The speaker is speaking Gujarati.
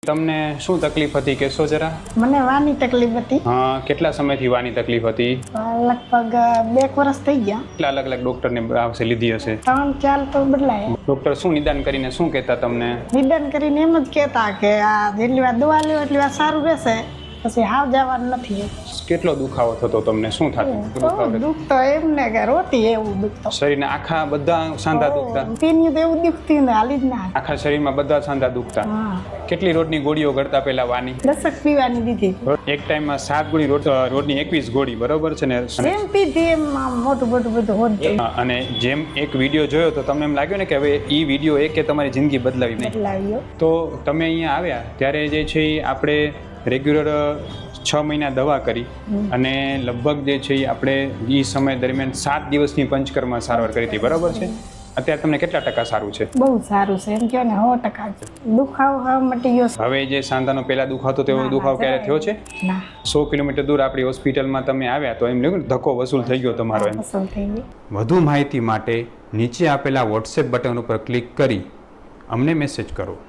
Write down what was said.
તમને શું તકલીફ હતી કહેશો જરા? મને વાની તકલીફ હતી. હા, કેટલા સમયથી વાની તકલીફ હતી? લગભગ 2 વર્ષ થઈ ગયા. કેટલા અલગ અલગ ડોક્ટરને આવશે લીધી હશે? 3-4 તો બદલાય. ડોક્ટર શું નિદાન કરીને શું કહેતા તમને? નિદાન કરીને એમ જ કહેતા કે આ જેટલી વાર દવા લ્યો એટલી વાર સારું રહેશે, પછી હાવ જવાનું નથી. કેટલો દુખાવો થતો તમને? શું થતું? દુઃખ તો એમને કે રોતી એવું દુઃખ. શરીરના આખા બધા સાંધા દુખતા? પીન્યું તો એવું દુખતી ને હાલી જ ના. આખા શરીરમાં બધા સાંધા દુખતા? હા. કેટલી રોડની ગોળીઓ ગળતા પહેલા વાની? 10 પીવાની દીધી. એક ટાઈમમાં 7 ગોળી રોડની 21 ગોળી, બરોબર છે ને? એમ પીધી એમ મોટું બધું હોત. અને જેમ એક વિડીયો જોયો તો તમને એમ લાગ્યું ને કે હવે એ વિડીયો કે તમારી જિંદગી બદલાવી નહીં? બદલાવ્યો. તો તમે અહીંયા આવ્યા ત્યારે જે છે એ આપણે રેગ્યુલર 6 મહિના દવા કરી અને લગભગ જે છે એ આપણે એ સમય દરમિયાન 7 દિવસની પંચકર્મ સારવાર કરી હતી, બરાબર છે? અત્યારે તમને કેટલા ટકા સારું છે? બહુ સારું છે, એમ કહો ને 100% દુખાવો હવે મટી ગયો. હવે જે સાંધાનો પહેલા દુખાતો તેવો દુખાવો ક્યારે થયો છે? ના. 100 કિલોમીટર દૂર આપણી હોસ્પિટલમાં તમે આવ્યા તો એમ લાગ્યું ને ધક્કો વસૂલ થઈ ગયો તમારો એમ? વસૂલ થઈ ગયો. વધુ માહિતી માટે નીચે આપેલા WhatsApp બટન ઉપર ક્લિક કરી અમને મેસેજ કરો.